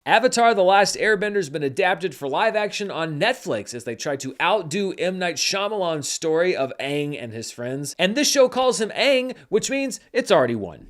Avatar: The Last Airbender has been adapted for live action on Netflix as they try to outdo M. Night Shyamalan's story of Aang and his friends. And this show calls him Aang, which means it's already won.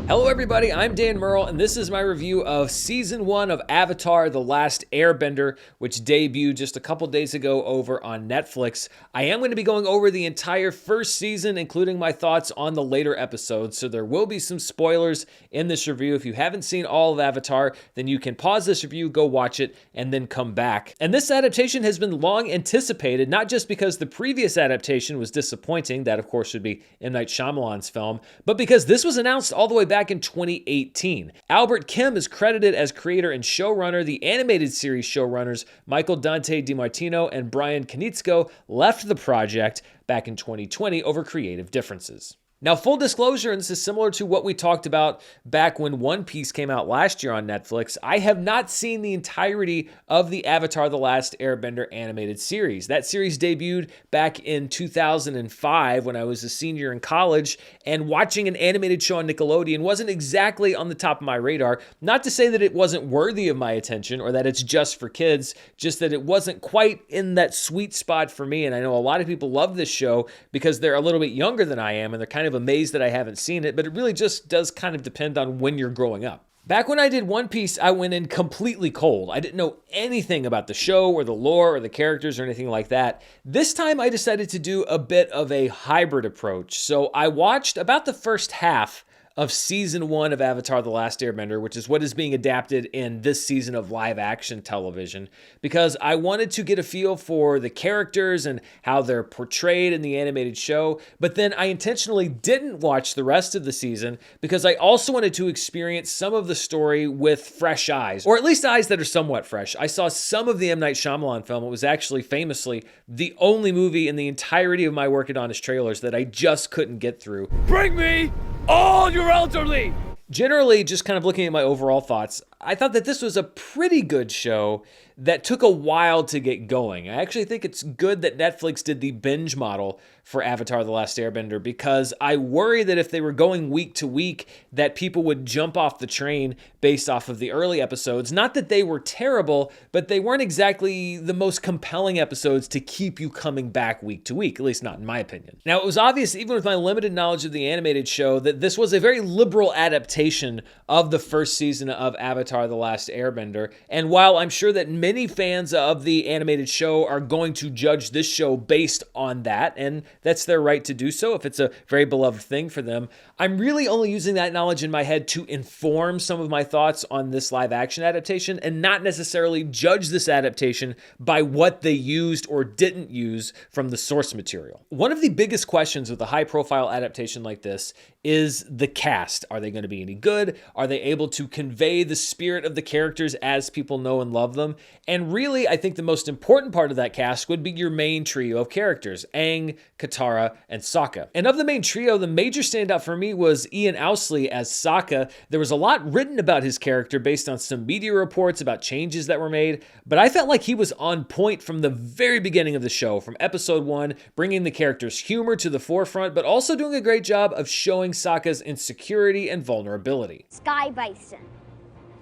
Hello everybody, I'm Dan Murrell, and this is my review of Season 1 of Avatar: The Last Airbender, which debuted just a couple days ago over on Netflix. I am going to be going over the entire first season, including my thoughts on the later episodes, so there will be some spoilers in this review. If you haven't seen all of Avatar, then you can pause this review, go watch it, and then come back. And this adaptation has been long anticipated, not just because the previous adaptation was disappointing, that of course would be M. Night Shyamalan's film, but because this was announced all the way back in 2018. Albert Kim is credited as creator and showrunner. The animated series showrunners Michael Dante DiMartino and Brian Konietzko left the project back in 2020 over creative differences. Now, full disclosure, and this is similar to what we talked about back when One Piece came out last year on Netflix, I have not seen the entirety of the Avatar: The Last Airbender animated series. That series debuted back in 2005 when I was a senior in college, and watching an animated show on Nickelodeon wasn't exactly on the top of my radar. Not to say that it wasn't worthy of my attention or that it's just for kids, just that it wasn't quite in that sweet spot for me, and I know a lot of people love this show because they're a little bit younger than I am, and they're kind of amazed that I haven't seen it, but it really just does kind of depend on when you're growing up. Back when I did One Piece, I went in completely cold. I didn't know anything about the show or the lore or the characters or anything like that. This time I decided to do a bit of a hybrid approach. So I watched about the first half of Season 1 of Avatar: The Last Airbender, which is what is being adapted in this season of live-action television, because I wanted to get a feel for the characters and how they're portrayed in the animated show, but then I intentionally didn't watch the rest of the season because I also wanted to experience some of the story with fresh eyes, or at least eyes that are somewhat fresh. I saw some of the M. Night Shyamalan film. It was actually famously the only movie in the entirety of my work at Honest Trailers that I just couldn't get through. Bring me all your elderly! Generally, just kind of looking at my overall thoughts, I thought that this was a pretty good show that took a while to get going. I actually think it's good that Netflix did the binge model for Avatar: The Last Airbender because I worry that if they were going week to week, that people would jump off the train based off of the early episodes. Not that they were terrible, but they weren't exactly the most compelling episodes to keep you coming back week to week, at least not in my opinion. Now, it was obvious, even with my limited knowledge of the animated show, that this was a very liberal adaptation of the first season of Avatar: The Last Airbender. And while I'm sure that many fans of the animated show are going to judge this show based on that, and that's their right to do so if it's a very beloved thing for them, I'm really only using that knowledge in my head to inform some of my thoughts on this live action adaptation and not necessarily judge this adaptation by what they used or didn't use from the source material. One of the biggest questions with a high profile adaptation like this is the cast. Are they going to be any good? Are they able to convey the spirit of the characters as people know and love them? And really, I think the most important part of that cast would be your main trio of characters, Aang, Katara, and Sokka. And of the main trio, the major standout for me was Ian Owsley as Sokka. There was a lot written about his character based on some media reports about changes that were made, but I felt like he was on point from the very beginning of the show, from episode 1, bringing the character's humor to the forefront, but also doing a great job of showing Sokka's insecurity and vulnerability. Sky Bison.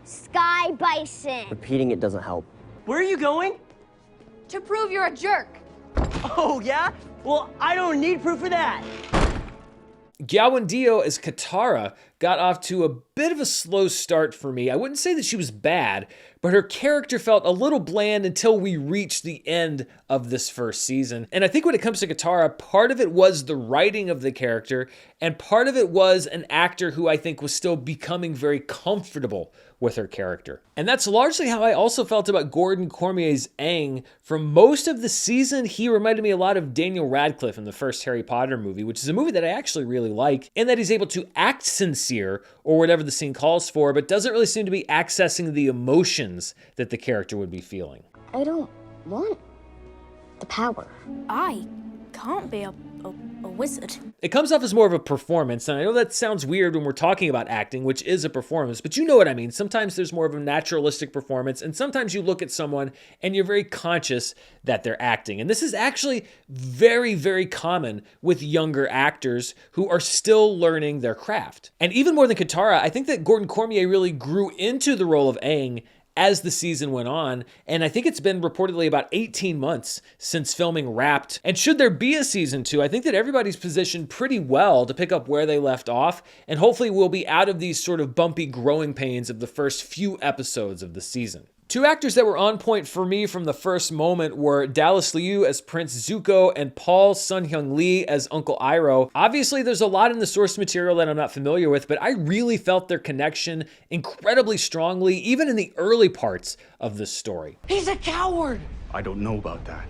Sky Bison. Repeating it doesn't help. Where are you going? To prove you're a jerk. Oh, yeah? Well, I don't need proof of that. Gyawan Dio as Katara got off to a bit of a slow start for me. I wouldn't say that she was bad, but her character felt a little bland until we reached the end of this first season. And I think when it comes to Katara, part of it was the writing of the character, and part of it was an actor who I think was still becoming very comfortable with her character. And that's largely how I also felt about Gordon Cormier's Aang. For most of the season, he reminded me a lot of Daniel Radcliffe in the first Harry Potter movie, which is a movie that I actually really like, in that he's able to act sincere, or whatever the scene calls for, but doesn't really seem to be accessing the emotions that the character would be feeling. I don't want the power. I can't be a a wizard. It comes off as more of a performance, and I know that sounds weird when we're talking about acting, which is a performance, but you know what I mean. Sometimes there's more of a naturalistic performance, and sometimes you look at someone and you're very conscious that they're acting. And this is actually very, very common with younger actors who are still learning their craft. And even more than Katara, I think that Gordon Cormier really grew into the role of Aang as the season went on, and I think it's been reportedly about 18 months since filming wrapped. And should there be a season 2, I think that everybody's positioned pretty well to pick up where they left off, and hopefully we'll be out of these sort of bumpy growing pains of the first few episodes of the season. Two actors that were on point for me from the first moment were Dallas Liu as Prince Zuko and Paul Sun-Hyung Lee as Uncle Iroh. Obviously, there's a lot in the source material that I'm not familiar with, but I really felt their connection incredibly strongly, even in the early parts of this story. He's a coward! I don't know about that,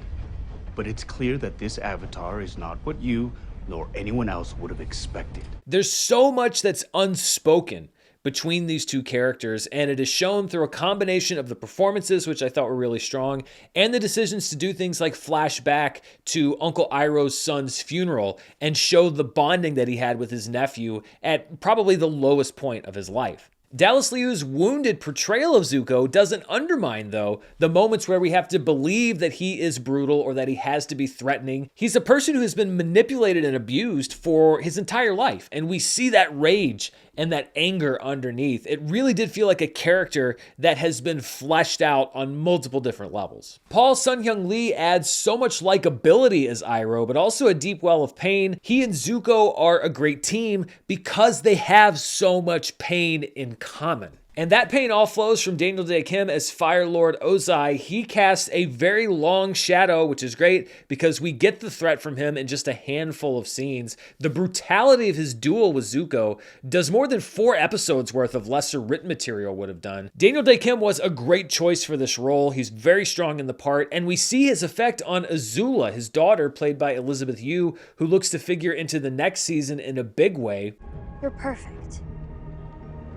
but it's clear that this avatar is not what you nor anyone else would have expected. There's so much that's unspoken between these two characters, and it is shown through a combination of the performances, which I thought were really strong, and the decisions to do things like flash back to Uncle Iroh's son's funeral and show the bonding that he had with his nephew at probably the lowest point of his life. Dallas Liu's wounded portrayal of Zuko doesn't undermine, though, the moments where we have to believe that he is brutal or that he has to be threatening. He's a person who has been manipulated and abused for his entire life, and we see that rage and that anger underneath. It really did feel like a character that has been fleshed out on multiple different levels. Paul Sun-Hyung Lee adds so much likability as Iroh, but also a deep well of pain. He and Zuko are a great team because they have so much pain in common. And that pain all flows from Daniel Day-Kim as Fire Lord Ozai. He casts a very long shadow, which is great because we get the threat from him in just a handful of scenes. The brutality of his duel with Zuko does more than 4 episodes worth of lesser written material would have done. Daniel Day-Kim was a great choice for this role. He's very strong in the part, and we see his effect on Azula, his daughter, played by Elizabeth Yu, who looks to figure into the next season in a big way. You're perfect.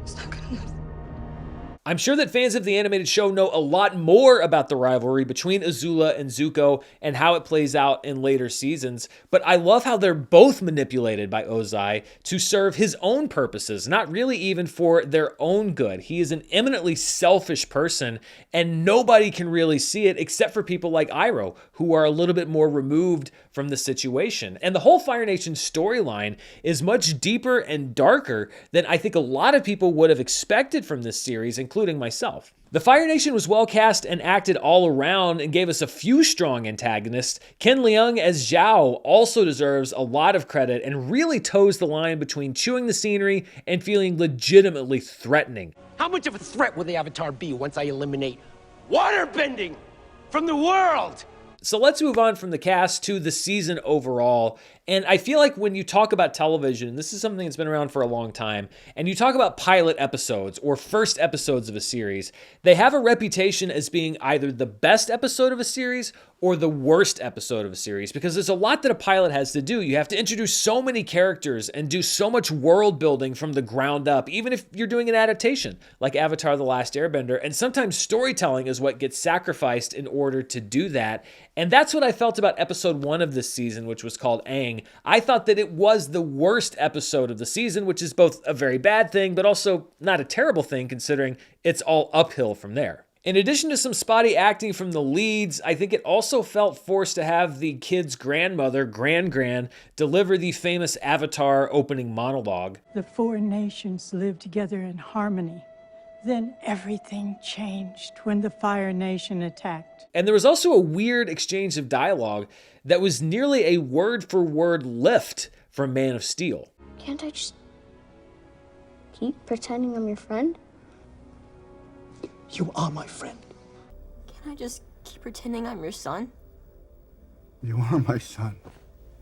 It's not good enough. I'm sure that fans of the animated show know a lot more about the rivalry between Azula and Zuko and how it plays out in later seasons, but I love how they're both manipulated by Ozai to serve his own purposes, not really even for their own good. He is an eminently selfish person, and nobody can really see it except for people like Iroh, who are a little bit more removed from the situation. And the whole Fire Nation storyline is much deeper and darker than I think a lot of people would have expected from this series, including myself. The Fire Nation was well cast and acted all around and gave us a few strong antagonists. Ken Leung as Zhao also deserves a lot of credit and really toes the line between chewing the scenery and feeling legitimately threatening. How much of a threat will the Avatar be once I eliminate waterbending from the world? So let's move on from the cast to the season overall. And I feel like when you talk about television, this is something that's been around for a long time, and you talk about pilot episodes or first episodes of a series, they have a reputation as being either the best episode of a series or the worst episode of a series, because there's a lot that a pilot has to do. You have to introduce so many characters and do so much world building from the ground up, even if you're doing an adaptation like Avatar: The Last Airbender, and sometimes storytelling is what gets sacrificed in order to do that. And that's what I felt about episode 1 of this season, which was called Aang. I thought that it was the worst episode of the season, which is both a very bad thing, but also not a terrible thing considering it's all uphill from there. In addition to some spotty acting from the leads, I think it also felt forced to have the kid's grandmother, Gran, deliver the famous Avatar opening monologue. The 4 nations lived together in harmony. Then everything changed when the Fire Nation attacked. And there was also a weird exchange of dialogue that was nearly a word-for-word lift from Man of Steel. Can't I just keep pretending I'm your friend? You are my friend. Can I just keep pretending I'm your son? You are my son.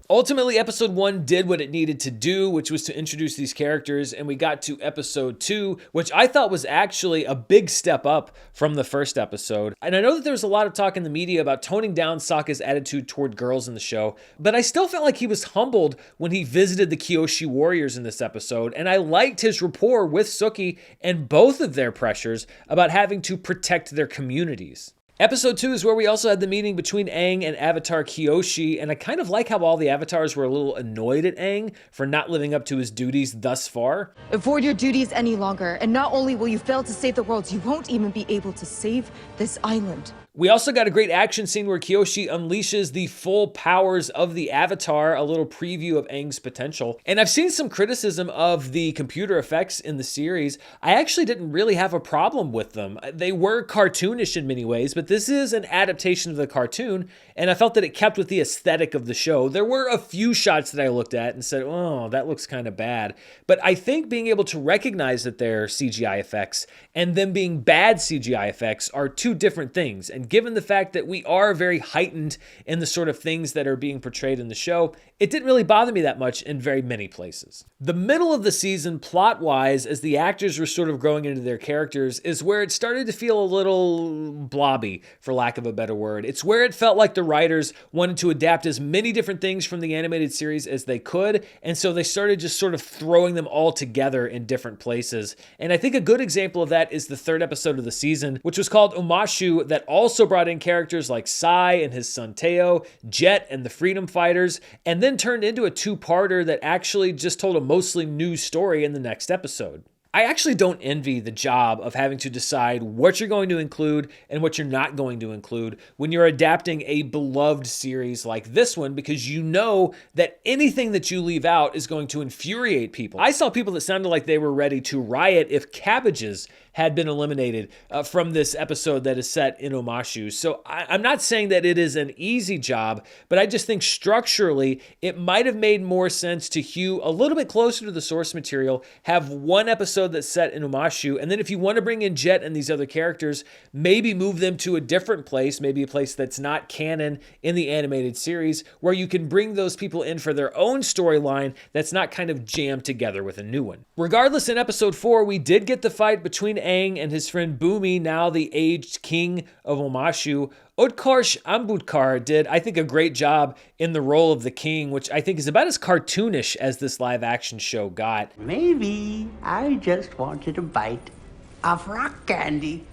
Ultimately, episode 1 did what it needed to do, which was to introduce these characters, and we got to episode 2, which I thought was actually a big step up from the first episode. And I know that there was a lot of talk in the media about toning down Sokka's attitude toward girls in the show, but I still felt like he was humbled when he visited the Kyoshi warriors in this episode, and I liked his rapport with Suki and both of their pressures about having to protect their communities. Episode 2 is where we also had the meeting between Aang and Avatar Kyoshi, and I kind of like how all the avatars were a little annoyed at Aang for not living up to his duties thus far. Avoid your duties any longer, and not only will you fail to save the world, you won't even be able to save this island. We also got a great action scene where Kyoshi unleashes the full powers of the Avatar, a little preview of Aang's potential. And I've seen some criticism of the computer effects in the series. I actually didn't really have a problem with them. They were cartoonish in many ways, but this is an adaptation of the cartoon, and I felt that it kept with the aesthetic of the show. There were a few shots that I looked at and said, oh, that looks kind of bad. But I think being able to recognize that they're CGI effects and them being bad CGI effects are two different things. And given the fact that we are very heightened in the sort of things that are being portrayed in the show, it didn't really bother me that much in very many places. The middle of the season, plot-wise, as the actors were sort of growing into their characters, is where it started to feel a little blobby, for lack of a better word. It's where it felt like the writers wanted to adapt as many different things from the animated series as they could, and so they started just sort of throwing them all together in different places. And I think a good example of that is the third episode of the season, which was called Omashu, that also brought in characters like Sai and his son Teo, Jet and the Freedom Fighters, and then turned into a two-parter that actually just told a mostly new story in the next episode. I actually don't envy the job of having to decide what you're going to include and what you're not going to include when you're adapting a beloved series like this one, because you know that anything that you leave out is going to infuriate people. I saw people that sounded like they were ready to riot if cabbages had been eliminated from this episode that is set in Omashu. So I'm not saying that it is an easy job, but I just think structurally it might have made more sense to hew a little bit closer to the source material, have one episode that's set in Omashu, and then if you want to bring in Jet and these other characters, maybe move them to a different place, maybe a place that's not canon in the animated series, where you can bring those people in for their own storyline that's not kind of jammed together with a new one. Regardless, in episode 4, we did get the fight between Aang and his friend Bumi, now the aged king of Omashu. Utkarsh Ambudkar did, I think, a great job in the role of the king, which I think is about as cartoonish as this live action show got. Maybe I just wanted a bite of rock candy.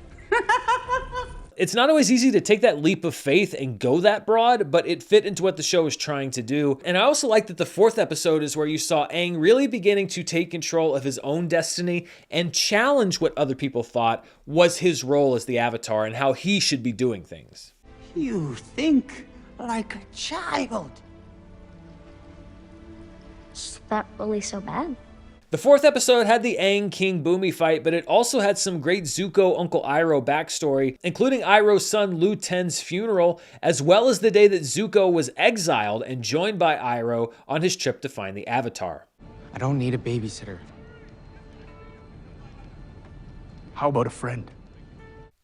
It's not always easy to take that leap of faith and go that broad, but it fit into what the show was trying to do. And I also like that the fourth episode is where you saw Aang really beginning to take control of his own destiny and challenge what other people thought was his role as the Avatar and how he should be doing things. You think like a child. Is that really so bad? The fourth episode had the Aang King Bumi fight, but it also had some great Zuko Uncle Iroh backstory, including Iroh's son Lu Ten's funeral, as well as the day that Zuko was exiled and joined by Iroh on his trip to find the Avatar. I don't need a babysitter. How about a friend?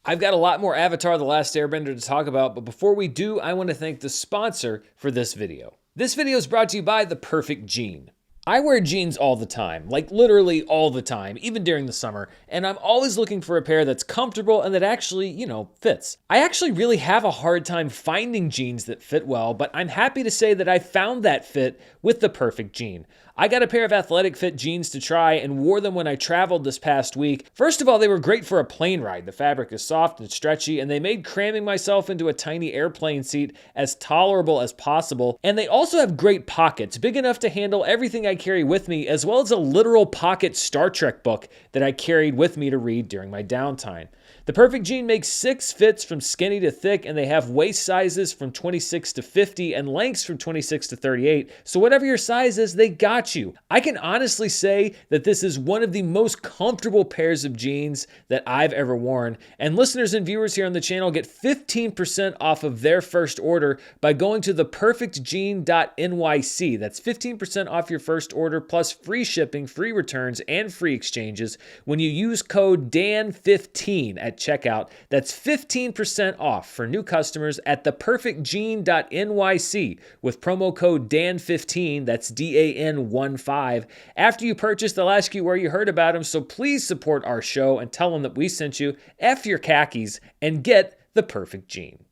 I've got a lot more Avatar: The Last Airbender to talk about, but before we do, I want to thank the sponsor for this video. This video is brought to you by The Perfect Jean. I wear jeans all the time, like literally all the time, even during the summer, and I'm always looking for a pair that's comfortable and that actually, fits. I actually really have a hard time finding jeans that fit well, but I'm happy to say that I found that fit with The Perfect Jean. I got a pair of athletic fit jeans to try and wore them when I traveled this past week. First of all, they were great for a plane ride. The fabric is soft and stretchy, and they made cramming myself into a tiny airplane seat as tolerable as possible. And they also have great pockets, big enough to handle everything I carry with me, as well as a literal pocket Star Trek book that I carried with me to read during my downtime. The Perfect Jean makes 6 fits from skinny to thick, and they have waist sizes from 26 to 50 and lengths from 26 to 38. So whatever your size is, they got you. I can honestly say that this is one of the most comfortable pairs of jeans that I've ever worn. And listeners and viewers here on the channel get 15% off of their first order by going to theperfectjean.nyc. That's 15% off your first order plus free shipping, free returns, and free exchanges when you use code DAN15 at checkout. That's 15% off for new customers at theperfectjean.nyc with promo code DAN15, that's DAN15. After you purchase, they'll ask you where you heard about them, so please support our show and tell them that we sent you. F your khakis and get the Perfect Jean.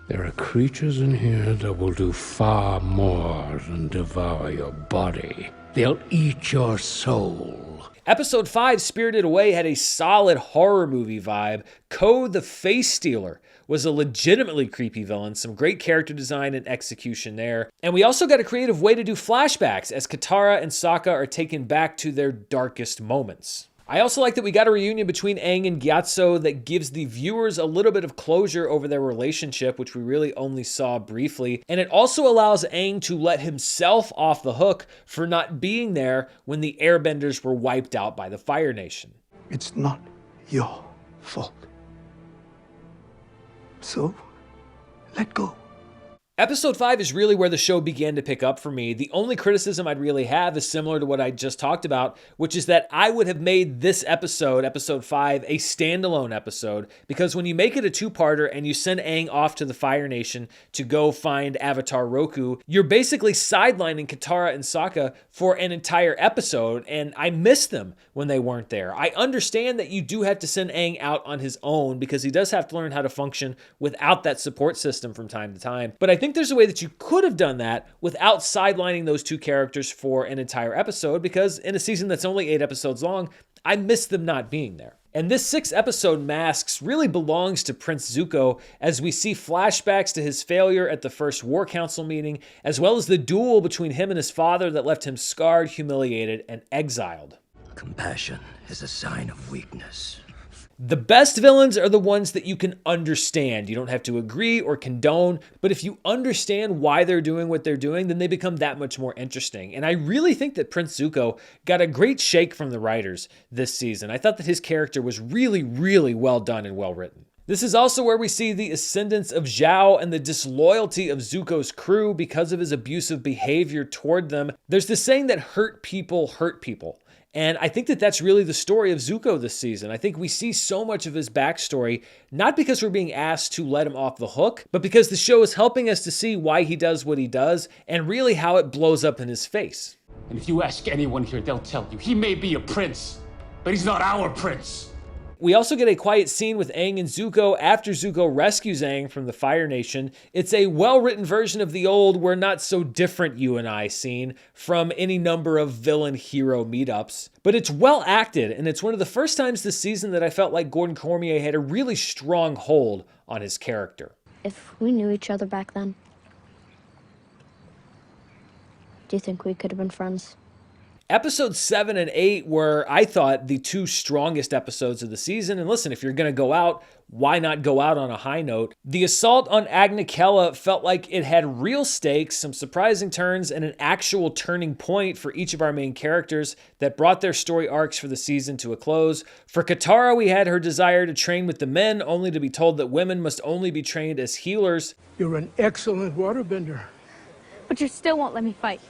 There are creatures in here that will do far more than devour your body. They'll eat your soul. Episode 5, Spirited Away, had a solid horror movie vibe. Ko the Face Stealer was a legitimately creepy villain, some great character design and execution there. And we also got a creative way to do flashbacks as Katara and Sokka are taken back to their darkest moments. I also like that we got a reunion between Aang and Gyatso that gives the viewers a little bit of closure over their relationship, which we really only saw briefly. And it also allows Aang to let himself off the hook for not being there when the Airbenders were wiped out by the Fire Nation. It's not your fault. So, let go. Episode 5 is really where the show began to pick up for me. The only criticism I'd really have is similar to what I just talked about, which is that I would have made this episode, episode 5, a standalone episode, because when you make it a two-parter and you send Aang off to the Fire Nation to go find Avatar Roku, you're basically sidelining Katara and Sokka for an entire episode, and I missed them when they weren't there. I understand that you do have to send Aang out on his own because he does have to learn how to function without that support system from time to time, but I think there's a way that you could have done that without sidelining those two characters for an entire episode, because in a season that's only 8 episodes long, I miss them not being there. And this 6th episode, Masks, really belongs to Prince Zuko as we see flashbacks to his failure at the first War Council meeting, as well as the duel between him and his father that left him scarred, humiliated, and exiled. Compassion is a sign of weakness. The best villains are the ones that you can understand. You don't have to agree or condone, but if you understand why they're doing what they're doing, then they become that much more interesting. And I really think that Prince Zuko got a great shake from the writers this season. I thought that his character was really, really well done and well written. This is also where we see the ascendance of Zhao and the disloyalty of Zuko's crew because of his abusive behavior toward them. There's this saying that hurt people hurt people. And I think that that's really the story of Zuko this season. I think we see so much of his backstory, not because we're being asked to let him off the hook, but because the show is helping us to see why he does what he does and really how it blows up in his face. And if you ask anyone here, they'll tell you, he may be a prince, but he's not our prince. We also get a quiet scene with Aang and Zuko after Zuko rescues Aang from the Fire Nation. It's a well-written version of the old "we're not so different, you and I" scene from any number of villain-hero meetups. But it's well acted, and it's one of the first times this season that I felt like Gordon Cormier had a really strong hold on his character. If we knew each other back then, do you think we could have been friends? Episodes 7 and 8 were, I thought, the two strongest episodes of the season. And listen, if you're going to go out, why not go out on a high note? The assault on Agna Kella felt like it had real stakes, some surprising turns, and an actual turning point for each of our main characters that brought their story arcs for the season to a close. For Katara, we had her desire to train with the men, only to be told that women must only be trained as healers. You're an excellent waterbender. But you still won't let me fight.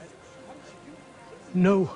No.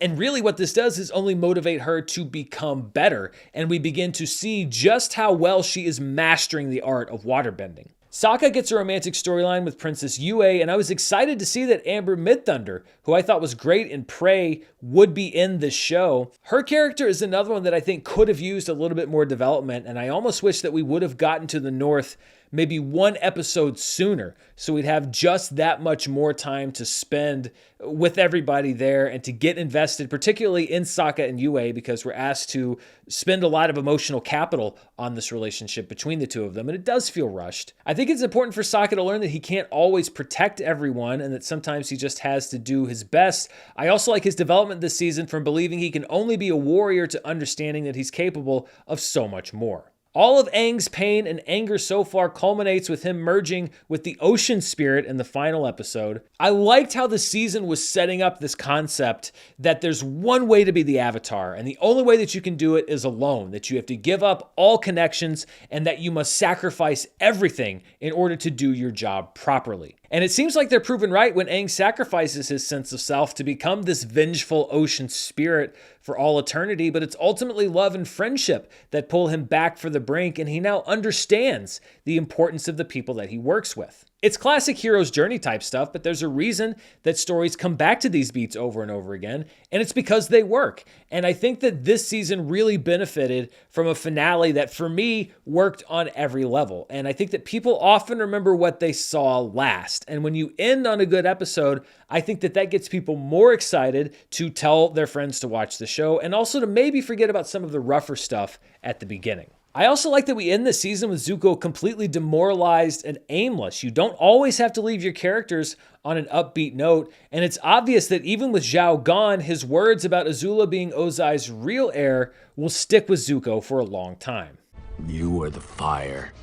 And really what this does is only motivate her to become better, and we begin to see just how well she is mastering the art of waterbending. Sokka gets a romantic storyline with Princess Yue, and I was excited to see that Amber Midthunder, who I thought was great in Prey, would be in this show. Her character is another one that I think could have used a little bit more development, and I almost wish that we would have gotten to the North maybe one episode sooner, so we'd have just that much more time to spend with everybody there and to get invested, particularly in Sokka and Yue, because we're asked to spend a lot of emotional capital on this relationship between the two of them, and it does feel rushed. I think it's important for Sokka to learn that he can't always protect everyone and that sometimes he just has to do his best. I also like his development this season from believing he can only be a warrior to understanding that he's capable of so much more. All of Aang's pain and anger so far culminates with him merging with the ocean spirit in the final episode. I liked how the season was setting up this concept that there's one way to be the Avatar, and the only way that you can do it is alone, that you have to give up all connections and that you must sacrifice everything in order to do your job properly. And it seems like they're proven right when Aang sacrifices his sense of self to become this vengeful ocean spirit for all eternity, but it's ultimately love and friendship that pull him back for the brink, and he now understands the importance of the people that he works with. It's classic hero's journey type stuff, but there's a reason that stories come back to these beats over and over again, and it's because they work. And I think that this season really benefited from a finale that, for me, worked on every level. And I think that people often remember what they saw last. And when you end on a good episode, I think that that gets people more excited to tell their friends to watch the show, and also to maybe forget about some of the rougher stuff at the beginning. I also like that we end the season with Zuko completely demoralized and aimless. You don't always have to leave your characters on an upbeat note, and it's obvious that even with Zhao gone, his words about Azula being Ozai's real heir will stick with Zuko for a long time. You are the fire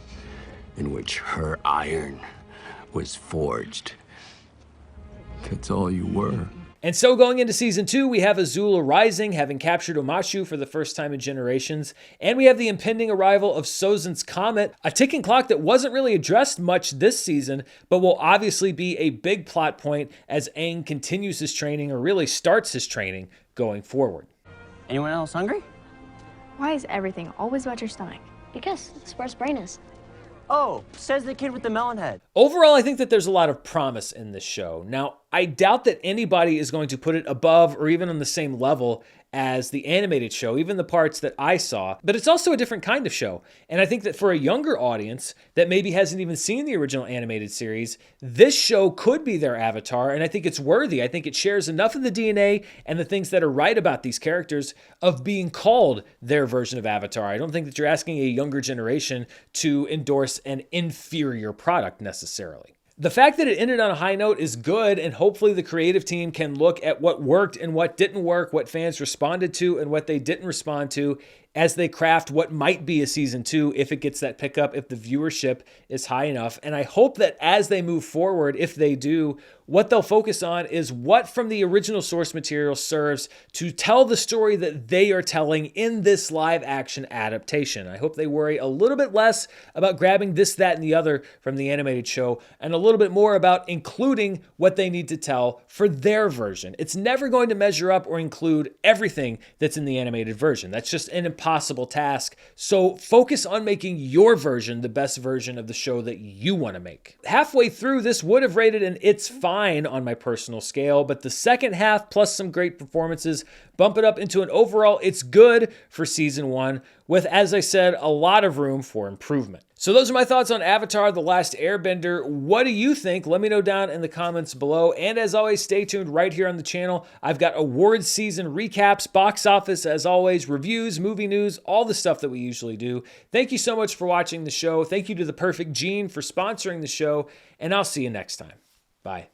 in which her iron was forged. That's all you were. And so going into season 2, we have Azula rising, having captured Omashu for the first time in generations, and we have the impending arrival of Sozin's Comet, a ticking clock that wasn't really addressed much this season, but will obviously be a big plot point as Aang continues his training, or really starts his training, going forward. Anyone else hungry? Why is everything always about your stomach? Because it's where his brain is. Oh, says the kid with the melon head. Overall, I think that there's a lot of promise in this show. Now, I doubt that anybody is going to put it above or even on the same level as the animated show, even the parts that I saw, but it's also a different kind of show. And I think that for a younger audience that maybe hasn't even seen the original animated series, this show could be their avatar, and I think it's worthy. I think it shares enough of the DNA and the things that are right about these characters of being called their version of Avatar. I don't think that you're asking a younger generation to endorse an inferior product necessarily. The fact that it ended on a high note is good, and hopefully the creative team can look at what worked and what didn't work, what fans responded to and what they didn't respond to, as they craft what might be a season 2 if it gets that pickup, if the viewership is high enough. And I hope that as they move forward, if they do, what they'll focus on is what from the original source material serves to tell the story that they are telling in this live action adaptation. I hope they worry a little bit less about grabbing this, that, and the other from the animated show, and a little bit more about including what they need to tell for their version. It's never going to measure up or include everything that's in the animated version. That's just an impossible task. So focus on making your version the best version of the show that you want to make. Halfway through, this would have rated an it's fine on my personal scale, but the second half plus some great performances bump it up into an overall it's good for season 1 with, as I said, a lot of room for improvement. So those are my thoughts on Avatar: The Last Airbender. What do you think? Let me know down in the comments below. And as always, stay tuned right here on the channel. I've got awards season recaps, box office, as always, reviews, movie news, all the stuff that we usually do. Thank you so much for watching the show. Thank you to The Perfect Gene for sponsoring the show, and I'll see you next time. Bye.